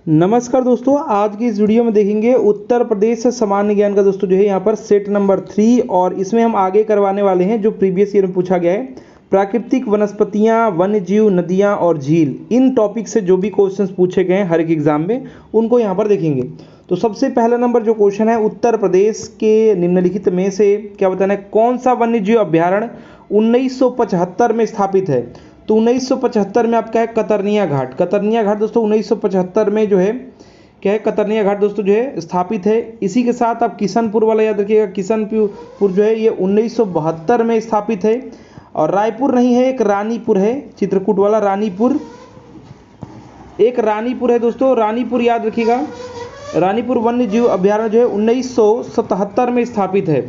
नमस्कार दोस्तों, आज की इस वीडियो में देखेंगे उत्तर प्रदेश सामान्य ज्ञान का दोस्तों जो है यहाँ पर सेट नंबर 3 और इसमें हम आगे करवाने वाले हैं जो प्रीवियस ईयर में पूछा गया है। प्राकृतिक वनस्पतियाँ, वन्य जीव, नदियाँ और झील, इन टॉपिक से जो भी क्वेश्चंस पूछे गए हैं हर एक एग्जाम में उनको यहाँ पर देखेंगे। तो सबसे पहला नंबर जो क्वेश्चन है, उत्तर प्रदेश के निम्नलिखित में से क्या बताना है, कौन सा वन्य जीव अभ्यारण्य 1975 में स्थापित है। तो 1975 में आपका है कतरनिया घाट। कतरनिया घाट दोस्तों 1975 में जो है क्या है, कतरनिया घाट दोस्तों जो है स्थापित है। इसी के साथ आप किशनपुर वाला याद रखिएगा, किशनपुर जो है ये 1972 में स्थापित है। और रायपुर नहीं है, एक रानीपुर है, चित्रकूट वाला रानीपुर, एक रानीपुर है दोस्तों, रानीपुर याद रखिएगा। रानीपुर वन्य जीव अभ्यारण्य जो है 1977 में स्थापित है।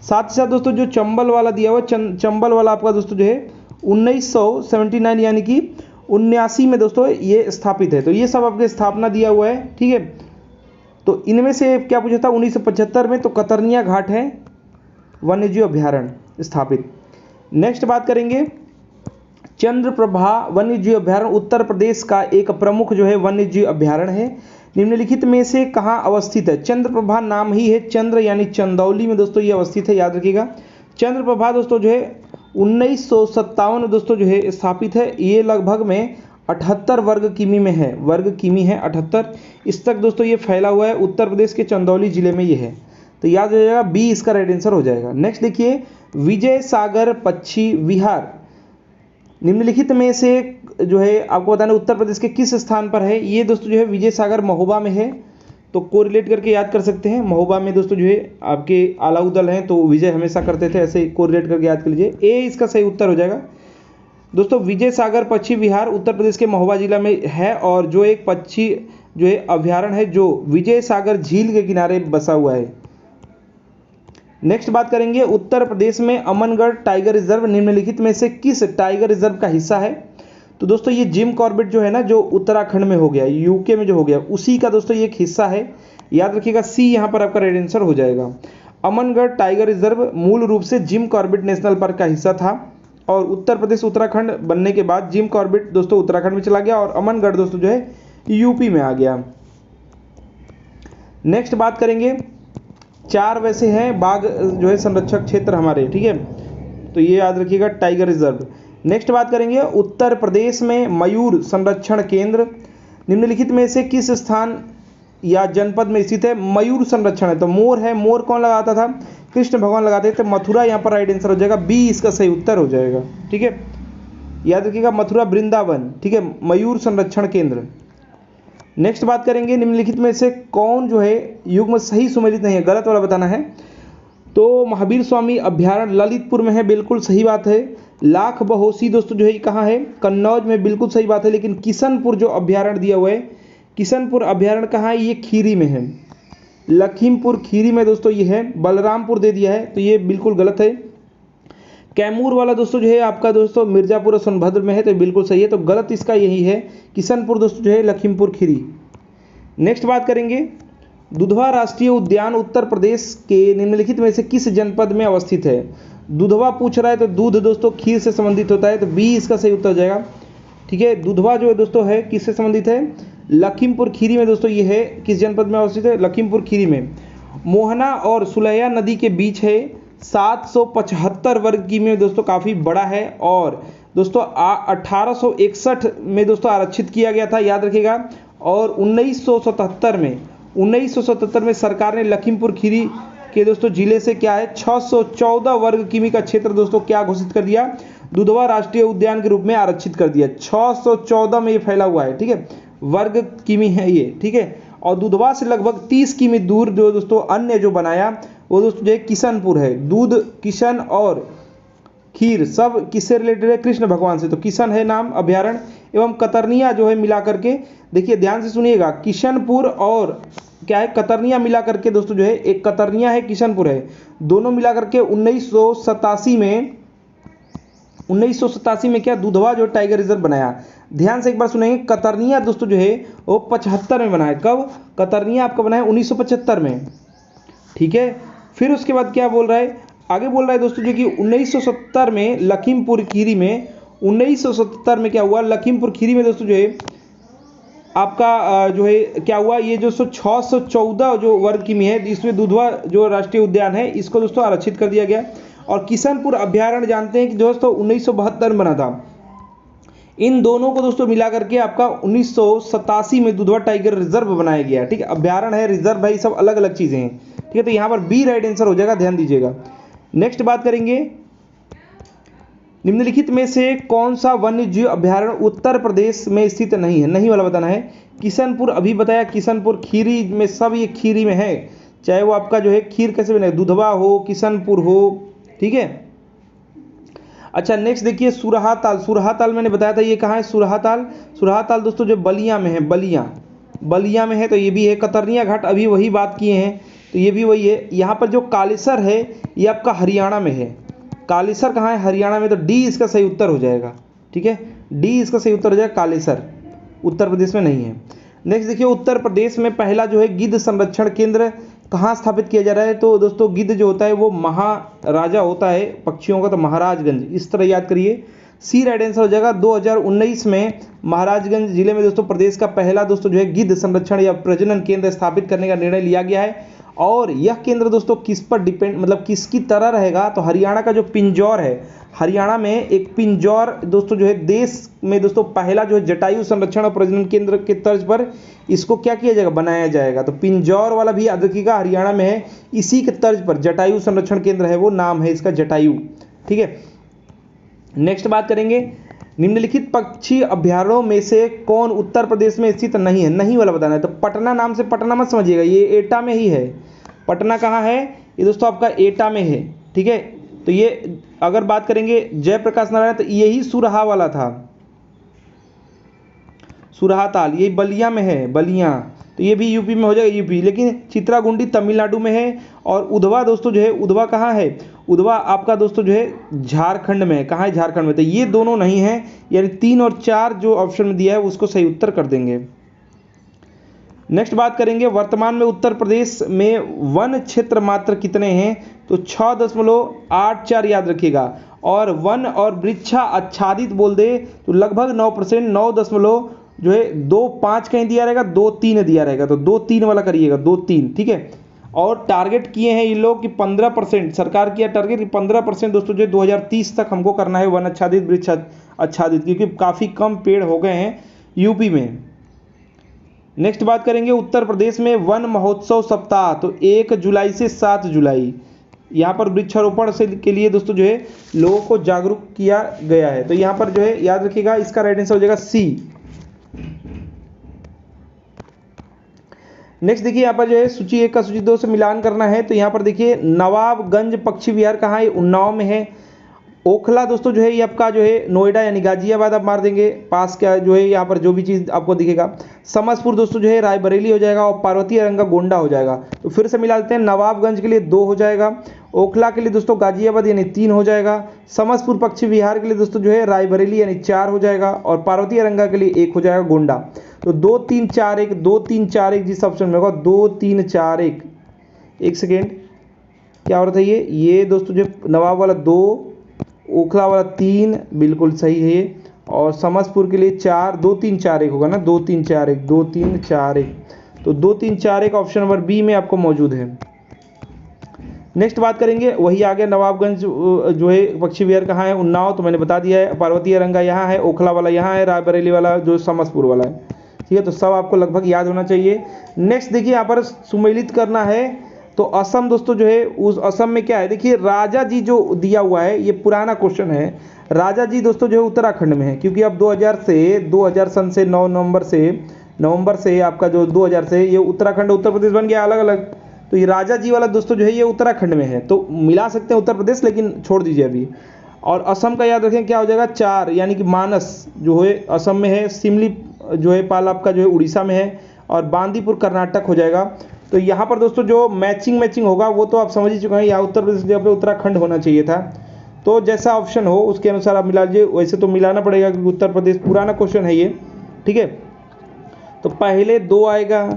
साथ ही साथ दोस्तों जो चंबल वाला दिया हुआ, चंबल वाला आपका दोस्तों जो है 1979 यानी कि 79 में दोस्तों ये स्थापित है। तो ये सब आपके स्थापना दिया हुआ है, ठीक है। तो इनमें से क्या पूछा था 1975 में, तो कतरनिया घाट है वन्यजीव अभ्यारण्य स्थापित। नेक्स्ट बात करेंगे, चंद्रप्रभा वन्यजीव अभ्यारण्य उत्तर प्रदेश का एक प्रमुख जो है वन्यजीव अभ्यारण्य है। निम्नलिखित में से कहाँ अवस्थित है। चंद्रप्रभा नाम ही है, चंद्र यानी चंदौली में दोस्तों ये अवस्थित है, याद रखिएगा। चंद्रप्रभा दोस्तों जो है 1957 में दोस्तों जो है स्थापित है। ये लगभग में 78 वर्ग किमी में है, वर्ग किमी है 78, इस तक दोस्तों ये फैला हुआ है। उत्तर प्रदेश के चंदौली जिले में ये है, तो याद हो जाएगा, बी इसका राइट आंसर हो जाएगा। नेक्स्ट देखिए, विजय सागर पक्षी विहार निम्नलिखित में से जो है आपको बताना उत्तर प्रदेश के किस स्थान पर है। ये दोस्तों जो है विजय सागर महोबा में है, तो कोरिलेट करके याद कर सकते हैं। महोबा में दोस्तों जो है आपके आलाउदल हैं, तो विजय हमेशा करते थे, ऐसे कोरिलेट करके याद कर लीजिए। ए इसका सही उत्तर हो जाएगा दोस्तों। विजय सागर पक्षी विहार उत्तर प्रदेश के महोबा जिला में है, और जो एक पक्षी जो है अभ्यारण्य है जो विजय सागर झील के किनारे बसा हुआ है। नेक्स्ट बात करेंगे, उत्तर प्रदेश में अमनगढ़ टाइगर रिजर्व निम्नलिखित में से किस टाइगर रिजर्व का हिस्सा है। तो दोस्तों ये जिम कॉर्बेट जो है ना, जो उत्तराखंड में हो गया, यूके में जो हो गया, उसी का दोस्तों ये एक हिस्सा है, याद रखिएगा। सी यहाँ पर आपका राइट आंसर हो जाएगा। अमनगढ़ टाइगर रिजर्व मूल रूप से जिम कॉर्बेट नेशनल पार्क का हिस्सा था, और उत्तर प्रदेश उत्तराखंड बनने के बाद जिम कॉर्बेट दोस्तों उत्तराखंड में चला गया और अमनगढ़ दोस्तों जो है यूपी में आ गया। नेक्स्ट बात करेंगे, 4 वैसे हैं बाघ जो है संरक्षक क्षेत्र हमारे, ठीक है, तो ये याद रखिएगा टाइगर रिजर्व। नेक्स्ट बात करेंगे, उत्तर प्रदेश में मयूर संरक्षण केंद्र निम्नलिखित में से किस स्थान या जनपद में स्थित है। मयूर संरक्षण है, तो मोर है, मोर कौन लगाता था, कृष्ण भगवान लगाते थे, मथुरा यहाँ पर राइट आंसर हो जाएगा, बी इसका सही उत्तर हो जाएगा, ठीक है, याद रखिएगा, मथुरा वृंदावन, ठीक है, मयूर संरक्षण केंद्र। नेक्स्ट बात करेंगे, निम्नलिखित में से कौन जो है युग्म सही सुमेलित नहीं है, गलत वाला बताना है। तो महावीर स्वामी अभ्यारण्य ललितपुर में है, बिल्कुल सही बात है। लाख बहोसी दोस्तों जो है कहाँ है, कन्नौज में, बिल्कुल सही बात है। लेकिन किशनपुर जो अभ्यारण्य दिया हुआ है, किशनपुर अभ्यारण्य कहाँ है, ये खीरी में है, लखीमपुर खीरी में दोस्तों ये है। बलरामपुर दे दिया है, तो ये बिल्कुल गलत है। कैमूर वाला दोस्तों जो है आपका दोस्तों मिर्जापुर और सोनभद्र में है, तो बिल्कुल सही है, तो गलत इसका यही है, किशनपुर दोस्तों जो है लखीमपुर खीरी। नेक्स्ट बात करेंगे, दुधवा राष्ट्रीय उद्यान उत्तर प्रदेश के निम्नलिखित में से किस जनपद में अवस्थित है। दुधवा पूछ रहा है, तो दूध दोस्तों खीर से संबंधित होता है, तो बी इसका सही उत्तर हो जाएगा, ठीक है। दुधवा जो है दोस्तों है किससे संबंधित है, लखीमपुर खीरी में दोस्तों ये है, किस जनपद में अवस्थित है, लखीमपुर खीरी में। मोहना और सुलैया नदी के बीच है, 775 वर्ग किमी में दोस्तों, काफ़ी बड़ा है, और दोस्तों 1861 में दोस्तों आरक्षित किया गया था, याद रखिएगा। और 1977 में सरकार ने लखीमपुर खीरी के दोस्तों जिले से क्या है 614 वर्ग किमी का क्षेत्र दोस्तों क्या घोषित कर दिया, दुधवा राष्ट्रीय उद्यान के रूप में आरक्षित कर दिया। 614 में ये फैला हुआ है, ठीक है, वर्ग किमी है ये, ठीक है। और दुधवा से लगभग 30 किमी दूर जो दोस्तों अन्य जो बनाया वो दोस्तों जो है किशनपुर है। दूध, किशन और खीर सब किससे रिलेटेड है, कृष्ण भगवान से, तो किशन है नाम अभ्यारण्य। एवं कतरनिया जो है मिला करके, देखिए ध्यान से सुनिएगा, किशनपुर और क्या है कतरनिया मिला करके दोस्तों जो है, एक कतरनिया है, किशनपुर है, दोनों मिला करके 1987 में क्या दुधवा जो टाइगर रिजर्व बनाया। ध्यान से एक बार सुनेंगे, कतरनिया दोस्तों जो है वो 75 में बना है। कब कतरनिया आपका बना है, 1975 में, ठीक है। फिर उसके बाद क्या बोल रहा है, आगे बोल रहा है दोस्तों जो कि 1970 में लखीमपुर खीरी में, 1970 में क्या हुआ, लखीमपुर खीरी में दोस्तों जो है आपका जो है क्या हुआ, ये जो 614 जो वर्ग किमी है, इसमें दुधवा जो राष्ट्रीय उद्यान है इसको दोस्तों आरक्षित कर दिया गया। और किशनपुर अभ्यारण्य जानते हैं कि दोस्तों 1972 में बना था। इन दोनों को दोस्तों मिला करके आपका 1987 में दुधवा टाइगर रिजर्व बनाया गया। ठीक है, अभ्यारण्य है, रिजर्व है, सब अलग अलग चीजें हैं। ठीक है, तो यहाँ पर बी राइट आंसर हो जाएगा, ध्यान दीजिएगा। नेक्स्ट बात करेंगे, निम्नलिखित में से कौन सा वन्य जीव अभ्यारण्य उत्तर प्रदेश में स्थित नहीं है? नहीं वाला बताना है। किशनपुर अभी बताया, किशनपुर खीरी में, सब ये खीरी में है, चाहे वो आपका जो है खीर कैसे बने, दुधवा हो, किशनपुर हो। ठीक है, अच्छा नेक्स्ट देखिए सुरहाताल। सुरहाताल मैंने बताया था ये कहाँ है, सुरहाताल। सुरहाताल दोस्तों जो बलिया में है, बलिया में है, तो ये भी है। कतरनिया घाट अभी वही बात किए हैं, तो ये भी वही है। यहाँ पर जो कालेसर है ये आपका हरियाणा में है। कालेसर कहाँ है, हरियाणा में, तो डी इसका सही उत्तर हो जाएगा। ठीक है, डी इसका सही उत्तर हो जाएगा, कालेसर उत्तर प्रदेश में नहीं है। नेक्स्ट देखिए, उत्तर प्रदेश में पहला जो है गिद्ध संरक्षण केंद्र कहाँ स्थापित किया जा रहा है? तो दोस्तों गिद्ध जो होता है वो महाराजा होता है पक्षियों का, तो महाराजगंज, इस तरह याद करिए। सी राइट आंसर हो जाएगा। 2019 में महाराजगंज जिले में दोस्तों प्रदेश का पहला दोस्तों जो है गिद्ध संरक्षण या प्रजनन केंद्र स्थापित करने का निर्णय लिया गया है। और यह केंद्र दोस्तों किस पर डिपेंड, मतलब किसकी तरह रहेगा? तो हरियाणा का जो पिंजौर है, हरियाणा में एक पिंजौर दोस्तों जो है देश में दोस्तों पहला जो है जटायु संरक्षण और प्रजनन केंद्र के तर्ज पर इसको क्या किया जाएगा, बनाया जाएगा। तो पिंजौर वाला भी याद रखिएगा, हरियाणा में है, इसी के तर्ज पर जटायु संरक्षण केंद्र है, वो नाम है इसका जटायु। ठीक है, नेक्स्ट बात करेंगे, निम्नलिखित पक्षी अभ्यारण्यों में से कौन उत्तर प्रदेश में स्थित नहीं है? नहीं वाला बताना है। तो पटना नाम से पटना मत समझिएगा, ये एटा में ही है। पटना कहाँ है? ये दोस्तों आपका एटा में है। ठीक है, तो ये अगर बात करेंगे जयप्रकाश नारायण, तो यही सुरहा वाला था, सुरहाताल, ये बलिया में है, बलिया, तो ये भी यूपी में हो जाएगा, यूपी। लेकिन चित्रागुंडी तमिलनाडु में है। और उधवा दोस्तों जो है, उधवा कहाँ है? उधवा आपका दोस्तों जो है झारखंड में है। कहाँ है? झारखंड में। तो ये दोनों नहीं है, यानी 3 और 4 जो ऑप्शन में दिया है उसको सही उत्तर कर देंगे। नेक्स्ट बात करेंगे, वर्तमान में उत्तर प्रदेश में वन क्षेत्र मात्र कितने हैं? तो 6.84 याद रखिएगा। और वन और वृक्षा आच्छादित बोल दे तो लगभग 9%, 9 जो है 2.5 कहीं दिया रहेगा, 2.3 दिया रहेगा, तो 2.3 वाला करिएगा, 2.3। ठीक है, और टारगेट किए हैं ये लोग कि 15%, सरकार किया टारगेट कि 15% दोस्तों जो 2030 तक हमको करना है वन आच्छादित, वृक्ष आच्छादित, क्योंकि काफ़ी कम पेड़ हो गए हैं यूपी में। नेक्स्ट बात करेंगे, उत्तर प्रदेश में वन महोत्सव सप्ताह, तो 1 जुलाई से 7 जुलाई यहाँ पर वृक्षारोपण से के लिए दोस्तों जो है लोगों को जागरूक किया गया है। तो यहाँ पर जो है याद रखिएगा, इसका राइट आंसर हो जाएगा सी। नेक्स्ट देखिए, यहाँ पर जो है सूची 1 का सूची 2 से मिलान करना है। तो यहाँ पर देखिए नवाबगंज पक्षी विहार कहाँ है? उन्नाव में है। ओखला दोस्तों जो है ये आपका जो है नोएडा यानी गाजियाबाद आप मार देंगे, पास का जो है यहाँ पर जो भी चीज़ आपको दिखेगा। समसपुर दोस्तों जो है रायबरेली हो जाएगा, और पार्वती अरंगा गोंडा हो जाएगा। तो फिर से मिला लेते हैं, नवाबगंज के लिए 2 हो जाएगा, ओखला के लिए दोस्तों गाजियाबाद यानी 3 हो जाएगा, समसपुर पक्षी विहार के लिए दोस्तों जो है रायबरेली यानी 4 हो जाएगा, और पार्वती अरंगा के लिए 1 हो जाएगा गोंडा। तो 2 3 4 1, 2 3 4 1 जिस ऑप्शन में होगा 2 3 4 1। एक सेकेंड, क्या हो रहा था ये दोस्तों जो नवाब वाला 2, ओखला वाला 3, बिल्कुल सही है ये, और समसपुर के लिए 4, 2 3 4 1 होगा ना, 2 3 4 1, 2 3 4 1, तो 2 3 4 1 ऑप्शन नंबर बी में आपको मौजूद है। नेक्स्ट बात करेंगे, वही आ गया नवाबगंज जो है पक्षी विहार कहाँ है? उन्नाव, तो मैंने बता दिया है। पार्वती अरंगा यहाँ है, ओखला वाला यहाँ है, रायबरेली वाला जो समसपुर वाला है। ठीक है, तो सब आपको लगभग याद होना चाहिए। नेक्स्ट देखिए, यहाँ पर सुमेलित करना है, तो असम दोस्तों जो है, उस असम में क्या है? देखिए राजा जी जो दिया हुआ है, ये पुराना क्वेश्चन है। राजा जी दोस्तों जो है उत्तराखंड में है, क्योंकि अब 2000 सन से 9 नवंबर से आपका जो 2000 से ये उत्तराखंड उत्तर प्रदेश बन गया अलग अलग। तो ये राजा जी वाला दोस्तों जो है ये उत्तराखंड में है, तो मिला सकते हैं उत्तर प्रदेश, लेकिन छोड़ दीजिए अभी। और असम का याद रखें क्या हो जाएगा? 4, यानी कि मानस जो है असम में है, सिमली जो है पाल आपका जो है उड़ीसा में है, और बांदीपुर कर्नाटक हो जाएगा। तो यहाँ पर दोस्तों जो मैचिंग होगा वो तो आप समझ ही चुके हैं, यहाँ उत्तर प्रदेश जगह पे उत्तराखंड होना चाहिए था। तो जैसा ऑप्शन हो उसके अनुसार आप मिला लीजिए, वैसे तो मिलाना पड़ेगा क्योंकि उत्तर प्रदेश पुराना क्वेश्चन है ये। ठीक है, तो पहले 2 आएगा,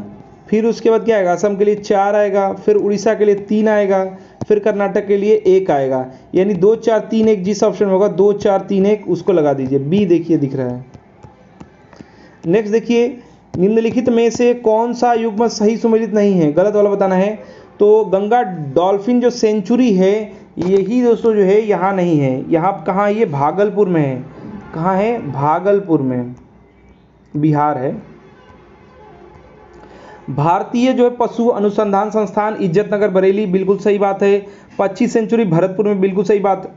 फिर उसके बाद क्या आएगा? असम के लिए 4 आएगा, फिर उड़ीसा के लिए 3 आएगा, फिर कर्नाटक के लिए 1 आएगा, यानी 2 4 3 1 जिस ऑप्शन में होगा 2 4 3 1 उसको लगा दीजिए। बी देखिए दिख रहा है। नेक्स्ट देखिए, निम्नलिखित में से कौन सा युग्म सही सुमेलित नहीं है, गलत वाला बताना है। तो गंगा डॉल्फिन जो सेंचुरी है यही दोस्तों जो है यहाँ नहीं है, यहाँ कहाँ, ये भागलपुर में है। कहाँ है? भागलपुर में, बिहार है। भारतीय जो है पशु अनुसंधान संस्थान इज्जतनगर बरेली, बिल्कुल सही बात है। 25 सेंचुरी भरतपुर में, बिल्कुल सही बात।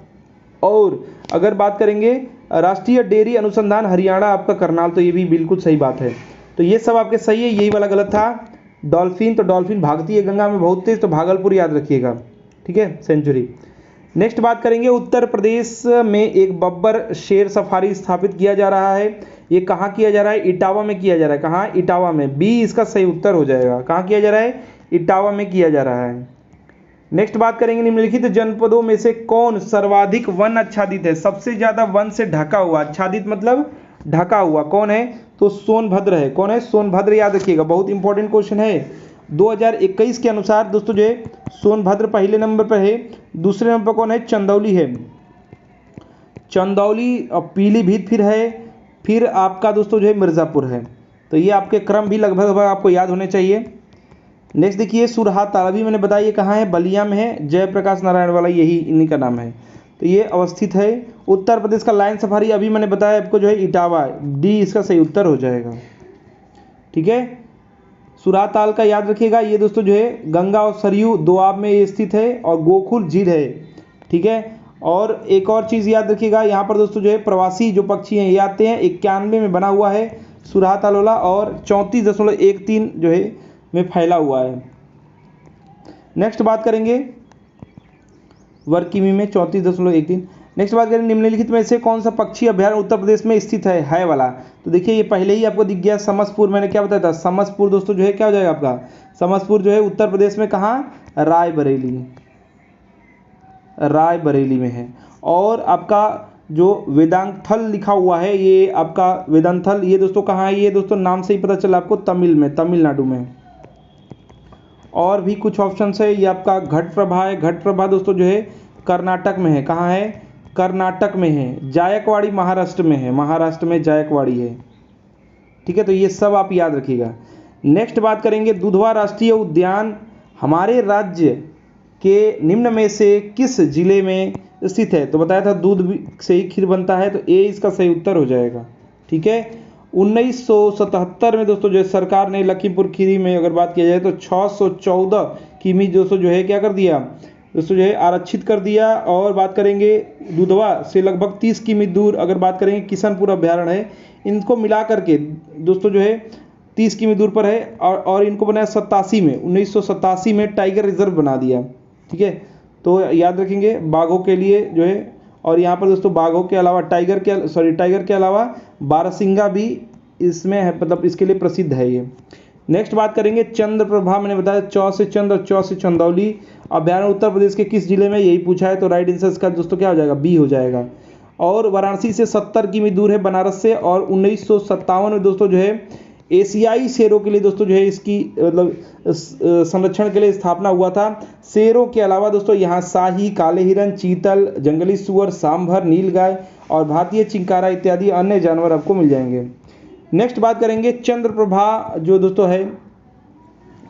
और अगर बात करेंगे राष्ट्रीय डेयरी अनुसंधान हरियाणा, आपका करनाल, तो ये भी बिल्कुल सही बात है। तो ये सब आपके सही है, यही वाला गलत था। डॉल्फिन, तो डॉल्फिन भागती है गंगा में बहुत तेज, तो भागलपुर याद रखिएगा, ठीक है, सेंचुरी। नेक्स्ट बात करेंगे, उत्तर प्रदेश में एक बब्बर शेर सफारी स्थापित किया जा रहा है। ये कहाँ किया जा रहा है? इटावा में किया जा रहा है। कहाँ? इटावा में, बी इसका सही उत्तर हो जाएगा। कहाँ किया जा रहा है? इटावा में किया जा रहा है। नेक्स्ट बात करेंगे, निम्नलिखित जनपदों में से कौन सर्वाधिक वन आच्छादित है? सबसे ज्यादा वन से ढका हुआ, आच्छादित मतलब ढका हुआ, कौन है? तो सोनभद्र है। कौन है? सोनभद्र, याद रखिएगा, बहुत इंपॉर्टेंट क्वेश्चन है। 2021 के अनुसार दोस्तों जो है सोनभद्र पहले नंबर पर है। दूसरे नंबर पर कौन है? चंदौली है। चंदौली और पीलीभीत फिर है, फिर आपका दोस्तों जो है मिर्ज़ापुर है। तो ये आपके क्रम भी लगभग आपको याद होने चाहिए। नेक्स्ट देखिए, सुरहा ताल, अभी मैंने बताया ये कहाँ है? बलिया में है। जयप्रकाश नारायण वाला यही इन्हीं का नाम है, तो ये अवस्थित है। उत्तर प्रदेश का लायन सफारी अभी मैंने बताया आपको जो है इटावा, डी इसका सही उत्तर हो जाएगा, ठीक है। सुरहा ताल का याद रखिएगा, ये दोस्तों जो है गंगा और सरयू दोआब में ये स्थित है, और गोकुल झील है, ठीक है। और एक और चीज़ याद रखिएगा, यहाँ पर दोस्तों जो है प्रवासी जो पक्षी हैं ये आते हैं। 91 में बना हुआ है सुरहा ताल वाला, और 34.13 जो है में फैला हुआ है। नेक्स्ट बात करेंगे वर्ग किमी में 34.13। नेक्स्ट बात करें, निम्नलिखित में से कौन सा पक्षी अभ्यारण्य उत्तर प्रदेश में स्थित है वाला? तो देखिए ये पहले ही आपको दिख गया, समसपुर, मैंने क्या बताया था? समसपुर दोस्तों जो है क्या हो जाएगा आपका? समसपुर जो है उत्तर प्रदेश में कहाँ? रायबरेली, रायबरेली में है। और आपका जो वेदांथल लिखा हुआ है, ये आपका वेदांथल, ये दोस्तों कहाँ है? ये दोस्तों नाम से ही पता चला आपको, तमिल में, तमिलनाडु में। और भी कुछ ऑप्शन है, ये आपका घट प्रभा है। घट प्रभा दोस्तों जो है कर्नाटक में है। कहाँ है? कर्नाटक में है। जायकवाड़ी महाराष्ट्र में है, महाराष्ट्र में जायकवाड़ी है, ठीक है। तो ये सब आप याद रखिएगा। नेक्स्ट बात करेंगे, दुधवा राष्ट्रीय उद्यान हमारे राज्य के निम्न में से किस जिले में स्थित है? तो बताया था दूध से ही खीर बनता है, तो ए इसका सही उत्तर हो जाएगा, ठीक है। 1977 में दोस्तों जो है सरकार ने लखीमपुर खीरी में अगर बात किया जाए तो 614 किमी दोस्तों जो है क्या कर दिया दोस्तों जो है आरक्षित कर दिया। और बात करेंगे दुधवा से लगभग 30 किमी दूर अगर बात करेंगे किशनपुर अभ्यारण्य है। इनको मिला करके दोस्तों जो है 30 किमी दूर पर है, और इनको बनाया 87 में, 1987 में टाइगर रिजर्व बना दिया, ठीक है। तो याद रखेंगे बाघों के लिए जो है, और यहाँ पर दोस्तों बाघों के अलावा टाइगर के अलावा बारहसिंगा भी इसमें है, मतलब इसके लिए प्रसिद्ध है ये। नेक्स्ट बात करेंगे चंद्रप्रभा, मैंने बताया चौ से चंद्र और चौ से चंदौली अभ्यारण्य उत्तर प्रदेश के किस जिले में? यही पूछा है, तो राइट आंसर इसका दोस्तों क्या हो जाएगा? बी हो जाएगा। और वाराणसी से 70 किमी दूर है बनारस से, और 1957 में दोस्तों जो है एशियाई शेरों के लिए दोस्तों जो है इसकी मतलब संरक्षण के लिए स्थापना हुआ था। शेरों के अलावा दोस्तों यहाँ शाही, काले हिरन, चीतल, जंगली सुअर, सांभर, नीलगाय और भारतीय चिंकारा इत्यादि अन्य जानवर आपको मिल जाएंगे। नेक्स्ट बात करेंगे चंद्रप्रभा जो दोस्तों है,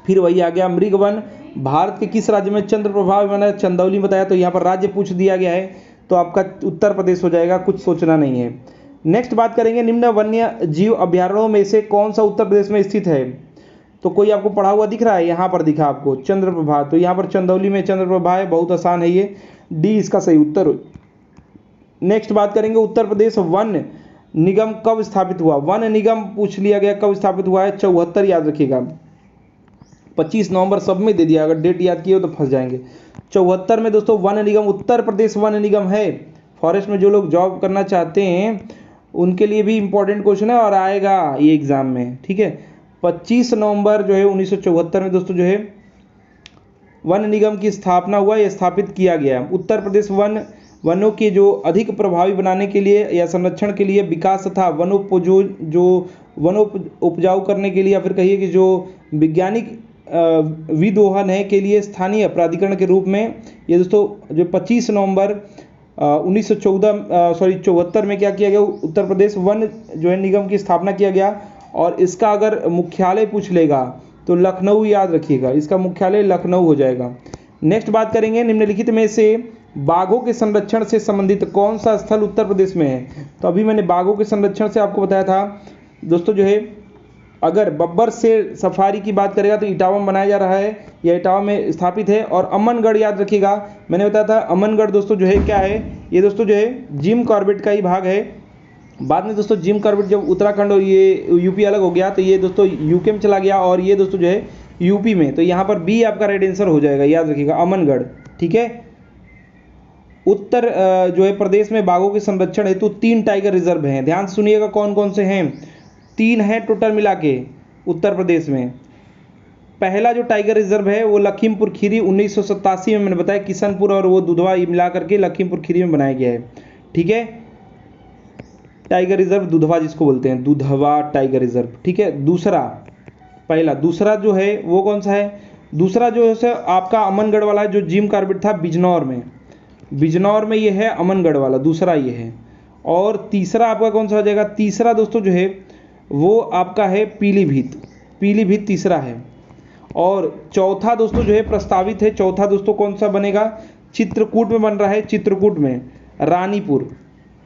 फिर वही आ गया मृगवन। भारत के किस राज्य में चंद्रप्रभा मैंने चंदौली बताया, तो यहाँ पर राज्य पूछ दिया गया है, तो आपका उत्तर प्रदेश हो जाएगा, कुछ सोचना नहीं है। नेक्स्ट बात करेंगे, निम्न वन्य जीव अभ्यारण्यों में से कौन सा उत्तर प्रदेश में स्थित है? तो कोई आपको पढ़ा हुआ दिख रहा है? यहाँ पर दिखा आपको चंद्रप्रभा, तो यहाँ पर चंदौली में चंद्रप्रभा है, बहुत आसान है ये, डी इसका सही उत्तर। नेक्स्ट बात करेंगे, उत्तर प्रदेश वन निगम कब स्थापित हुआ? वन निगम पूछ लिया गया, कब स्थापित हुआ है? 74, याद रखिएगा, 25 नवंबर सब में दे दिया, अगर डेट याद किए हो तो फंस जाएंगे। 74 में दोस्तों वन निगम, उत्तर प्रदेश वन निगम है। फॉरेस्ट में जो लोग जॉब करना चाहते हैं उनके लिए भी इंपॉर्टेंट क्वेश्चन है और आएगा ये एग्जाम में, ठीक है। 25 नवंबर जो है 1974 में दोस्तों जो है वन निगम की स्थापना हुआ, यह स्थापित किया गया। उत्तर प्रदेश वनों के जो अधिक प्रभावी बनाने के लिए या संरक्षण के लिए विकास तथा उपजाऊ करने के लिए, या फिर कहिए कि जो वैज्ञानिक विदोहन है के लिए स्थानीय प्राधिकरण के रूप में ये दोस्तों जो 25 नवंबर 1974 में क्या किया गया, उत्तर प्रदेश वन जो है निगम की स्थापना किया गया। और इसका अगर मुख्यालय पूछ लेगा तो लखनऊ याद रखिएगा, इसका मुख्यालय लखनऊ हो जाएगा। नेक्स्ट बात करेंगे, निम्नलिखित में से बाघों के संरक्षण से संबंधित कौन सा स्थल उत्तर प्रदेश में है। तो अभी मैंने बाघों के संरक्षण से आपको बताया था दोस्तों जो है, अगर बब्बर शेर सफारी की बात करेगा तो इटावा में बनाया जा रहा है, या इटावा में स्थापित है। और अमनगढ़ याद रखिएगा, मैंने बताया था अमनगढ़ दोस्तों जो है क्या है, ये दोस्तों जो है जिम कॉर्बेट का ही भाग है। बाद में दोस्तों जिम कॉर्बेट जब उत्तराखंड और ये यूपी अलग हो गया तो ये दोस्तों यूके में चला गया, और ये दोस्तों जो है यूपी में। तो यहाँ पर बी आपका राइट आंसर हो जाएगा, याद रखिएगा अमनगढ़। ठीक है, उत्तर जो है प्रदेश में बाघों के संरक्षण हेतु 3 टाइगर रिजर्व हैं। ध्यान से सुनिएगा कौन कौन से हैं, 3 हैं टोटल मिला के उत्तर प्रदेश में। पहला जो टाइगर रिजर्व है वो लखीमपुर खीरी 1987 में मैंने बताया, किशनपुर और वो दुधवा मिला करके लखीमपुर खीरी में बनाया गया है। ठीक है, टाइगर रिजर्व दुधवा जिसको बोलते हैं, दुधवा टाइगर रिजर्व। ठीक है, दूसरा पहला, दूसरा जो है वो कौन सा है, दूसरा जो है आपका अमनगढ़ वाला जो जिम कॉर्बेट था बिजनौर में, बिजनौर में ये है अमनगढ़ वाला, दूसरा ये है। और तीसरा आपका कौन सा हो जाएगा, तीसरा दोस्तों जो है वो आपका है पीलीभीत, पीलीभीत तीसरा है। और चौथा दोस्तों जो है प्रस्तावित है, चौथा दोस्तों कौन सा बनेगा, चित्रकूट में बन रहा है, चित्रकूट में रानीपुर,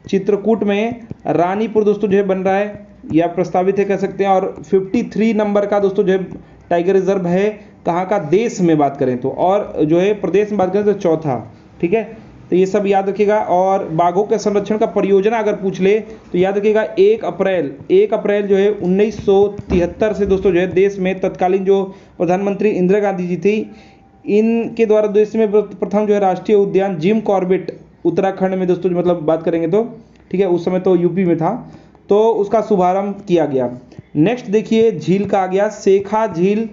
चित्रकूट में रानीपुर दोस्तों जो है बन रहा है, या प्रस्तावित है कह सकते हैं। और 53 नंबर का दोस्तों जो है टाइगर रिजर्व है, कहाँ का, देश में बात करें तो, और जो है प्रदेश में बात करें तो चौथा। ठीक है, तो ये सब याद रखिएगा। और बाघों के संरक्षण का परियोजना अगर पूछ ले तो याद रखिएगा 1 अप्रैल जो है 1973 से दोस्तों जो है देश में तत्कालीन जो प्रधानमंत्री इंदिरा गांधी जी थी, इनके द्वारा देश में प्रथम जो है राष्ट्रीय उद्यान जिम कॉर्बेट उत्तराखंड में दोस्तों मतलब बात करेंगे तो, ठीक है, उस समय तो यूपी में था, तो उसका शुभारंभ किया गया। नेक्स्ट देखिए झील का आ गया, शेखा झील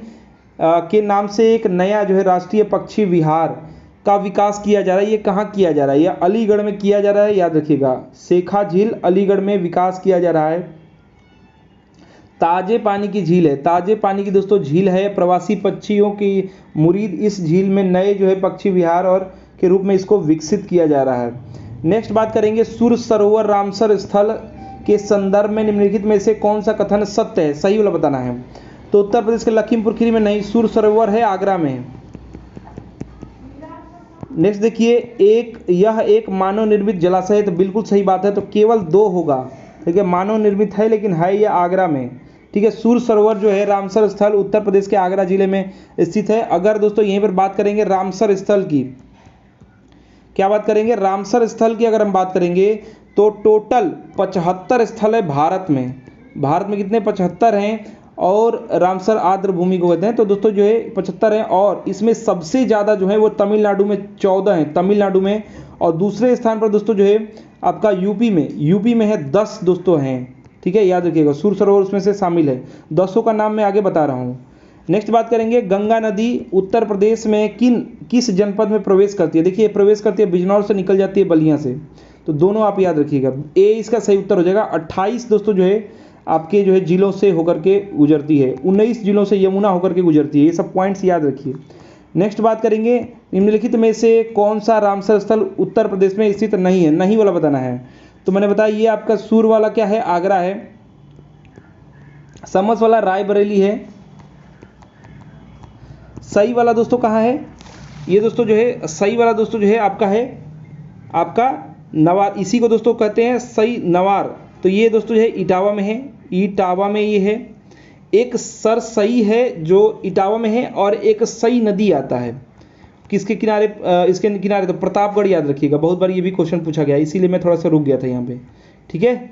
के नाम से एक नया जो है राष्ट्रीय पक्षी विहार का विकास किया जा रहा है। ये कहाँ किया जा रहा है, ये अलीगढ़ में किया जा रहा है, याद रखिएगा शेखा झील अलीगढ़ में विकास किया जा रहा है। ताजे पानी की झील है, ताजे पानी की दोस्तों झील है, प्रवासी पक्षियों की मुरीद इस झील में नए जो है पक्षी विहार और के रूप में इसको विकसित किया जा रहा है। नेक्स्ट बात करेंगे, सुर सरोवर रामसर स्थल के संदर्भ में निम्नलिखित में से कौन सा कथन सत्य है, सही वाला बताना है। तो उत्तर प्रदेश के लखीमपुर खीरी में नहीं, सुर सरोवर है आगरा में। नेक्स्ट देखिए, यह एक मानव निर्मित जलाशय है, तो बिल्कुल सही बात है, तो केवल 2 होगा। ठीक है, मानव निर्मित है लेकिन है यह आगरा में। ठीक है, सुर सरोवर जो है रामसर स्थल उत्तर प्रदेश के आगरा जिले में स्थित है। अगर दोस्तों यहीं पर बात करेंगे रामसर स्थल की, क्या बात करेंगे, रामसर स्थल की अगर हम बात करेंगे तो टोटल 75 स्थल है भारत में। भारत में कितने, 75 हैं, और रामसर आर्द्र भूमि को कहते हैं। तो दोस्तों जो है 75 हैं, और इसमें सबसे ज़्यादा जो है वो तमिलनाडु में 14 हैं, तमिलनाडु में। और दूसरे स्थान पर दोस्तों जो है आपका यूपी में है 10 दोस्तों हैं। ठीक है, याद रखिएगा सुर सरोवर उसमें से शामिल है। 10 का नाम मैं आगे बता रहा हूँ। नेक्स्ट बात करेंगे, गंगा नदी उत्तर प्रदेश में किस जनपद में प्रवेश करती है। देखिए प्रवेश करती है बिजनौर से, निकल जाती है बलिया से, तो दोनों आप याद रखिएगा। ए इसका सही उत्तर हो जाएगा। 28 दोस्तों जो है आपके जो है जिलों से होकर के गुजरती है, 19 जिलों से यमुना होकर के गुजरती है। ये सब पॉइंट्स याद रखिए। नेक्स्ट बात करेंगे, निम्नलिखित में से कौन सा रामसर स्थल उत्तर प्रदेश में स्थित नहीं है, नहीं वाला बताना है। तो मैंने बताया ये आपका सूर वाला क्या है, आगरा है। समस वाला रायबरेली है। सही वाला दोस्तों कहाँ है, ये दोस्तों जो है सही वाला दोस्तों जो है आपका है आपका नवार, इसी को दोस्तों कहते हैं सही नवार। तो ये दोस्तों जो है इटावा में है, इटावा में ये है। एक सर सई है जो इटावा में है, और एक सई नदी आता है किसके किनारे, इसके किनारे, तो प्रतापगढ़ याद रखिएगा। बहुत बार ये भी क्वेश्चन पूछा गया, इसीलिए मैं थोड़ा सा रुक गया था यहाँ पे। ठीक है,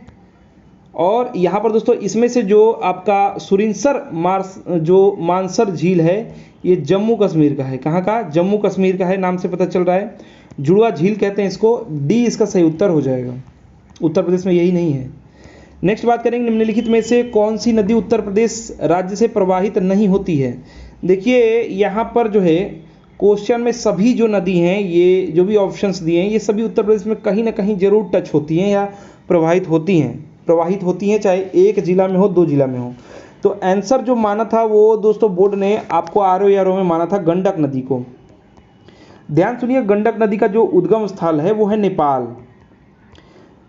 और यहाँ पर दोस्तों इसमें से जो आपका सुरिनसर जो मानसर झील है, ये जम्मू कश्मीर का है। कहाँ का, जम्मू कश्मीर का है, नाम से पता चल रहा है। जुड़वा झील कहते हैं इसको, डी इसका सही उत्तर हो जाएगा। उत्तर प्रदेश में यही नहीं है। नेक्स्ट बात करेंगे, निम्नलिखित में से कौन सी नदी उत्तर प्रदेश राज्य से प्रवाहित नहीं होती है। देखिए यहाँ पर जो है क्वेश्चन में सभी जो नदी हैं, ये जो भी ऑप्शंस दिए हैं, ये सभी उत्तर प्रदेश में कहीं ना कहीं जरूर टच होती हैं या प्रवाहित होती हैं, चाहे एक जिला में हो, 2 जिला में हो। तो आंसर जो माना था वो दोस्तों बोर्ड ने आपको RO में माना था गंडक नदी को। ध्यान सुनिए, गंडक नदी का जो उद्गम स्थल है वो है नेपाल।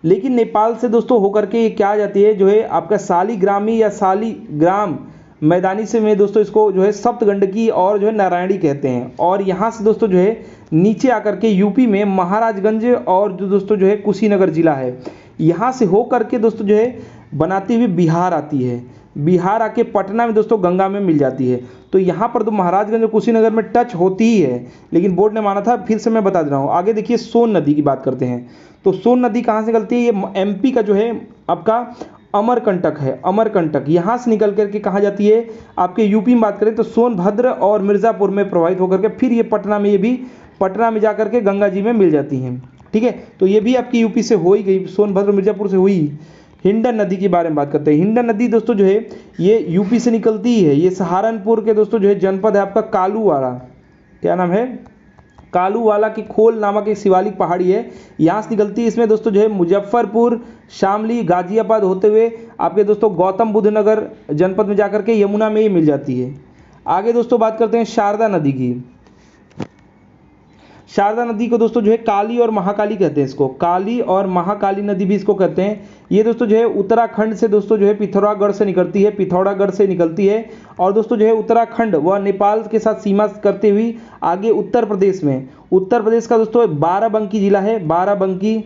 लेकिन नेपाल से दोस्तों होकर के ये क्या आ जाती है, जो है आपका शालिग्रामी या शालिग्राम मैदानी से में दोस्तों इसको जो है सप्तगंडकी और जो है नारायणी कहते हैं। और यहाँ से दोस्तों जो है नीचे आकर के यूपी में महाराजगंज और जो दोस्तों जो है कुशीनगर जिला है, यहाँ से हो करके दोस्तों जो है बनाती हुई बिहार आती है। बिहार आके पटना में दोस्तों गंगा में मिल जाती है। तो यहाँ पर तो महाराजगंज और कुशीनगर में टच होती ही है, लेकिन बोर्ड ने माना था, फिर से मैं बता दे रहा हूँ। आगे देखिए सोन नदी की बात करते हैं। तो सोन नदी कहाँ से निकलती है, ये एमपी का जो है आपका अमरकंटक है। अमरकंटक यहाँ से निकल करके कहाँ जाती है, आपके यूपी में बात करें तो सोनभद्र और मिर्ज़ापुर में प्रवाहित होकर के फिर ये पटना में, ये भी पटना में जा करके गंगा जी में मिल जाती हैं। ठीक है, तो ये भी आपकी यूपी से हो ही गई, सोनभद्र मिर्ज़ापुर से हुई। हिंडन नदी के बारे में बात करते हैं। हिंडन नदी दोस्तों जो है ये यूपी से निकलती है। ये सहारनपुर के दोस्तों जो है जनपद है आपका कालूवाड़ा, क्या नाम है, कालूवाला की खोल नामक एक शिवालिक पहाड़ी है, यहाँ से निकलती है। इसमें दोस्तों जो है मुजफ्फरपुर, शामली, गाजियाबाद होते हुए आपके दोस्तों गौतम बुद्ध नगर जनपद में जाकर के यमुना में ही मिल जाती है। आगे दोस्तों बात करते हैं शारदा नदी की। शारदा नदी को दोस्तों जो है काली और महाकाली कहते हैं, इसको काली और महाकाली नदी भी इसको कहते हैं। ये दोस्तों जो है उत्तराखंड से दोस्तों जो है पिथौरागढ़ से निकलती है, पिथौरागढ़ से निकलती है। और दोस्तों जो है उत्तराखंड व नेपाल के साथ सीमा करते हुई आगे उत्तर प्रदेश में, उत्तर प्रदेश का दोस्तों बाराबंकी जिला है, बाराबंकी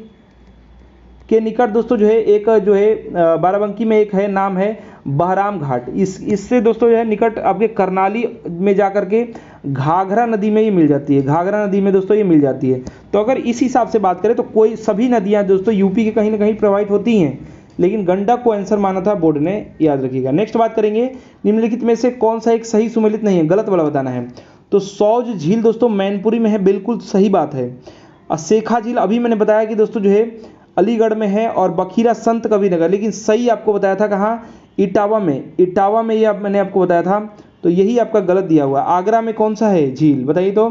के निकट दोस्तों जो है एक जो है बाराबंकी में एक है, नाम है बहराम घाट। इससे दोस्तों जो है निकट आपके करनाली में जाकर के घाघरा नदी में ये मिल जाती है, घाघरा नदी में दोस्तों ये मिल जाती है। तो अगर इस हिसाब से बात करें तो कोई सभी नदियां दोस्तों यूपी के कहीं ना कहीं प्रवाहित होती हैं, लेकिन गंडक को आंसर माना था बोर्ड ने, याद रखिएगा। नेक्स्ट बात करेंगे, निम्नलिखित में से कौन सा एक सही सुमेलित नहीं है, गलत वाला बताना है। तो सौज झील दोस्तों मैनपुरी में है, बिल्कुल सही बात है। शेखा झील अभी मैंने बताया कि दोस्तों जो है अलीगढ़ में है, और बखीरा संत कबीरनगर, लेकिन सही आपको बताया था कहाँ, इटावा में, इटावा में ये मैंने आपको बताया था, तो यही आपका गलत दिया हुआ। आगरा में कौन सा है झील बताइए तो,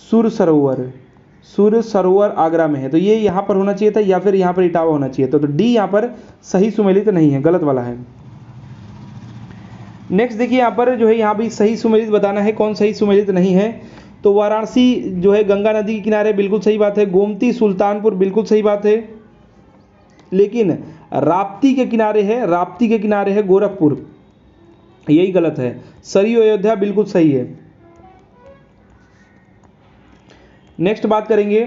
सुर सरोवर, सुर सरोवर आगरा में है, तो ये यहाँ पर होना चाहिए था, या फिर यहाँ पर इटावा होना चाहिए था। तो डी यहाँ पर सही सुमेलित नहीं है, गलत वाला है। नेक्स्ट देखिए यहाँ पर जो है, यहाँ भी सही सुमेलित बताना है, कौन सही सुमेलित नहीं है। तो वाराणसी जो है गंगा नदी के किनारे, बिल्कुल सही बात है। गोमती सुल्तानपुर, बिल्कुल सही बात है। लेकिन राप्ती के किनारे है, राप्ती के किनारे है गोरखपुर, यही गलत है। सरयू अयोध्या बिल्कुल सही है। नेक्स्ट बात करेंगे,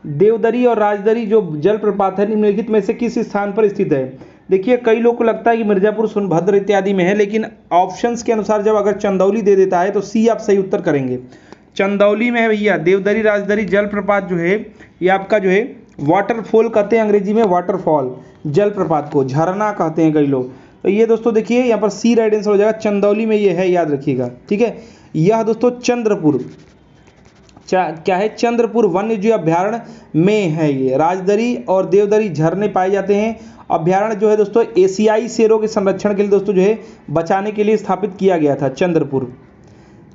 देवदरी और राजदरी जो जलप्रपात है निम्नलिखित में से किस स्थान पर स्थित है। देखिए कई लोग को लगता है कि मिर्जापुर, सोनभद्र इत्यादि में है, लेकिन ऑप्शंस के अनुसार जब अगर चंदौली दे देता है तो सी आप सही उत्तर करेंगे। चंदौली में है भैया देवदरी राजदरी जलप्रपात, जो है ये आपका जो है वाटरफॉल कहते हैं अंग्रेजी में, वाटरफॉल, जलप्रपात को झरना कहते हैं कई लोग। तो ये दोस्तों देखिए यहाँ पर सी राइट आंसर हो जाएगा, चंदौली में ये है, याद रखिएगा। ठीक है, यह दोस्तों चंद्रपुर, क्या है, चंद्रपुर वन्यजीव अभ्यारण्य में है। ये राजदरी और देवदरी झरने पाए जाते हैं। अभ्यारण्य जो है दोस्तों एशियाई शेरों के संरक्षण के लिए दोस्तों जो है बचाने के लिए स्थापित किया गया था, चंद्रपुर।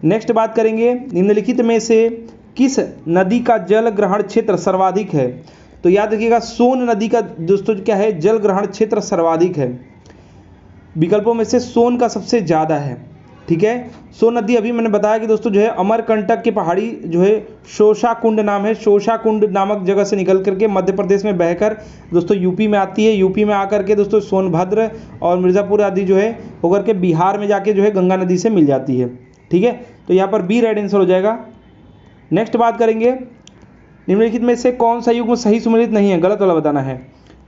नेक्स्ट बात करेंगे, निम्नलिखित में से किस नदी का जल ग्रहण क्षेत्र सर्वाधिक है। तो याद रखिएगा सोन नदी का दोस्तों क्या है, जल ग्रहण क्षेत्र सर्वाधिक है। विकल्पों में से सोन का सबसे ज़्यादा है। ठीक है, सोन नदी अभी मैंने बताया कि दोस्तों जो है अमरकंटक की पहाड़ी जो है शोषा कुंड नाम है, शोषा कुंड नामक जगह से निकल करके मध्य प्रदेश में बहकर दोस्तों यूपी में आती है। यूपी में आकर के दोस्तों सोनभद्र और मिर्ज़ापुर आदि जो है होकर के बिहार में जाके जो है गंगा नदी से मिल जाती है। ठीक है, तो यहाँ पर बी राइट आंसर हो जाएगा। नेक्स्ट बात करेंगे, निम्नलिखित में से कौन सा युग्म सही सुमेलित नहीं है, गलत वाला बताना है।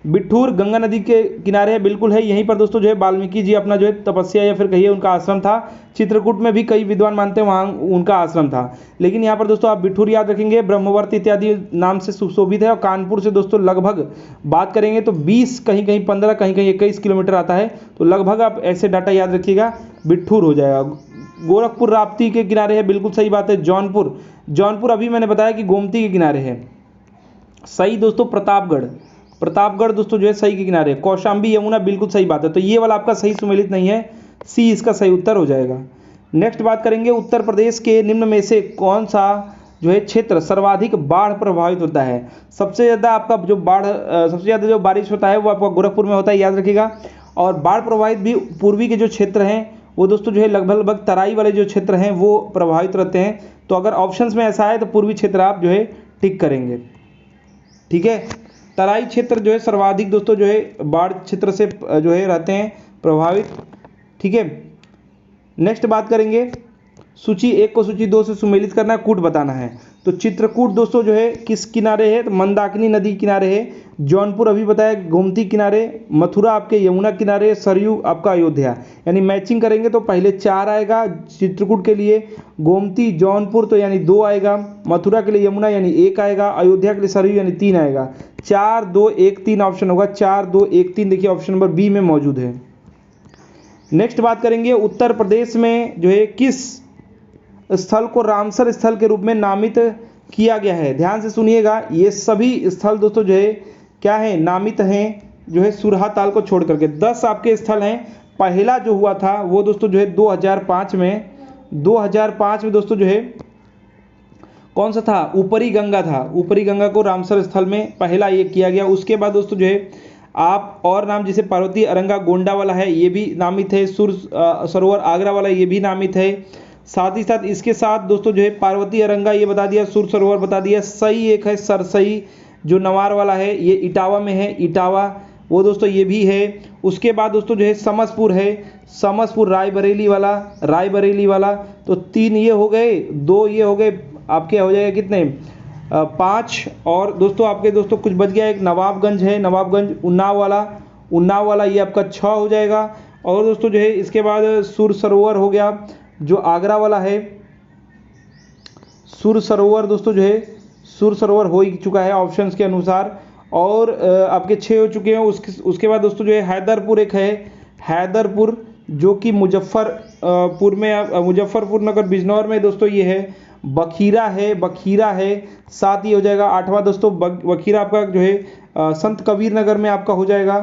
बिठूर गंगा नदी के किनारे है, बिल्कुल है। यहीं पर दोस्तों जो है वाल्मीकि जी अपना जो है तपस्या या फिर कहिए उनका आश्रम था। चित्रकूट में भी कई विद्वान मानते हैं वहाँ उनका आश्रम था, लेकिन यहाँ पर दोस्तों आप बिठूर याद रखेंगे, ब्रह्मवर्त इत्यादि नाम से सुशोभित है। और कानपुर से दोस्तों लगभग बात करेंगे तो 20, कहीं कहीं 15, कहीं कहीं 21 किलोमीटर आता है, तो लगभग आप ऐसे डाटा याद रखिएगा, बिठूर हो जाएगा। गोरखपुर राप्ती के किनारे है, बिल्कुल सही बात है। जौनपुर, जौनपुर अभी मैंने बताया कि गोमती के किनारे है, सही दोस्तों। प्रतापगढ़, प्रतापगढ़ दोस्तों जो है सही के किनारे। कौशाम्बी यमुना बिल्कुल सही बात है, तो ये वाला आपका सही सुमेलित नहीं है, सी इसका सही उत्तर हो जाएगा। नेक्स्ट बात करेंगे, उत्तर प्रदेश के निम्न में से कौन सा जो है क्षेत्र सर्वाधिक बाढ़ प्रभावित होता है। सबसे ज़्यादा आपका जो बाढ़, सबसे ज़्यादा जो बारिश होता है वो आपका गोरखपुर में होता है, याद रखिएगा। और बाढ़ प्रभावित भी पूर्वी के जो क्षेत्र हैं वो दोस्तों जो है लगभग तराई वाले जो क्षेत्र हैं वो प्रभावित रहते हैं। तो अगर ऑप्शंस में ऐसा है तो पूर्वी क्षेत्र आप जो है टिक करेंगे। ठीक है, तराई क्षेत्र जो है सर्वाधिक दोस्तों जो है बाढ़ क्षेत्र से जो है रहते हैं प्रभावित। ठीक है, नेक्स्ट बात करेंगे सूची 1 को सूची 2 से सुमेलित करना, कूट बताना है। तो चित्रकूट दोस्तों जो है किस किनारे है, तो मंदाकिनी नदी किनारे है। जौनपुर अभी बताया गोमती किनारे, मथुरा आपके यमुना किनारे, सरयू आपका अयोध्या। यानी मैचिंग करेंगे तो पहले 4 आएगा चित्रकूट के लिए, गोमती जौनपुर तो यानी 2 आएगा, मथुरा के लिए यमुना यानी 1 आएगा, अयोध्या के लिए सरयू यानी 3 आएगा। 4 2 1 3 ऑप्शन होगा, 4 2 1 3 देखिए ऑप्शन नंबर बी में मौजूद है। नेक्स्ट बात करेंगे उत्तर प्रदेश में जो है किस स्थल को रामसर स्थल के रूप में नामित किया गया है। ध्यान से सुनिएगा, ये सभी स्थल दोस्तों जो है क्या है, नामित हैं जो है सुरहा ताल को छोड़ करके। 10 आपके स्थल हैं। पहला जो हुआ था वो दोस्तों जो है 2005 में दोस्तों जो है कौन सा था, ऊपरी गंगा था। ऊपरी गंगा को रामसर स्थल में पहला ये किया गया। उसके बाद दोस्तों जो है आप और नाम जैसे पार्वती अरंगा गोंडा वाला है, ये भी नामित है। सुर सरोवर आगरा वाला ये भी नामित है। साथ ही साथ इसके साथ दोस्तों जो है पार्वती अरंगा ये बता दिया, सुर सरोवर बता दिया। सही एक है सरसई जो नवार वाला है, ये इटावा में है, इटावा वो दोस्तों ये भी है। उसके बाद दोस्तों जो है समसपुर है, समसपुर रायबरेली वाला। तो 3 ये हो गए, 2 ये हो गए, आपके हो जाएगा कितने 5। और दोस्तों आपके दोस्तों कुछ बच गया, एक नवाबगंज है, नवाबगंज उन्नाव वाला ये आपका 6 हो जाएगा। और दोस्तों जो है इसके बाद सुर सरोवर हो गया जो आगरा वाला है। सुर सरोवर दोस्तों जो है सुर सरोवर हो ही चुका है ऑप्शंस के अनुसार। और आपके 6 हो चुके हैं। उसके बाद दोस्तों जो है हैदरपुर एक है, हैदरपुर जो कि मुजफ्फरपुर में, मुजफ्फरपुर नगर बिजनौर में दोस्तों ये है। बखीरा है 7 ये हो जाएगा। 8वां दोस्तों बखीरा आपका जो है संत कबीर नगर में आपका हो जाएगा।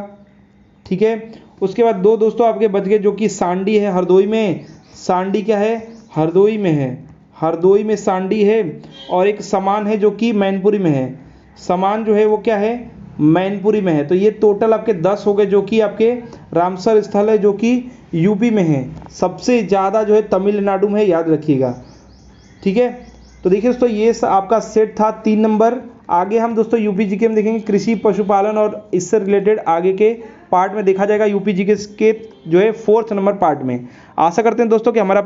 ठीक है, उसके बाद 2 दोस्तों आपके बच गए जो कि सांडी है हरदोई में। सांडी क्या है, हरदोई में है, हरदोई में सांडी है। और एक समान है जो कि मैनपुरी में है, समान जो है वो क्या है, मैनपुरी में है। तो ये टोटल आपके 10 हो गए जो कि आपके रामसर स्थल है जो कि यूपी में है। सबसे ज़्यादा जो है तमिलनाडु में है, याद रखिएगा। ठीक है, तो देखिए दोस्तों ये आपका सेट था 3 नंबर। आगे हम दोस्तों यूपी जीके में देखेंगे कृषि पशुपालन और इससे रिलेटेड आगे के पार्ट में देखा जाएगा यूपी जीके के जो है 4th नंबर पार्ट में। आशा करते हैं दोस्तों कि हमारा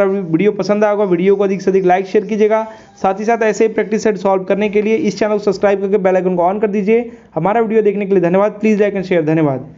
वीडियो पसंद आया होगा। वीडियो को अधिक से अधिक लाइक शेयर कीजिएगा। साथ ही साथ ऐसे ही प्रैक्टिस सेट सॉल्व करने के लिए इस चैनल को सब्सक्राइब करके बेल आइकन को ऑन कर दीजिए। हमारा वीडियो देखने के लिए धन्यवाद। Please like and share. धन्यवाद।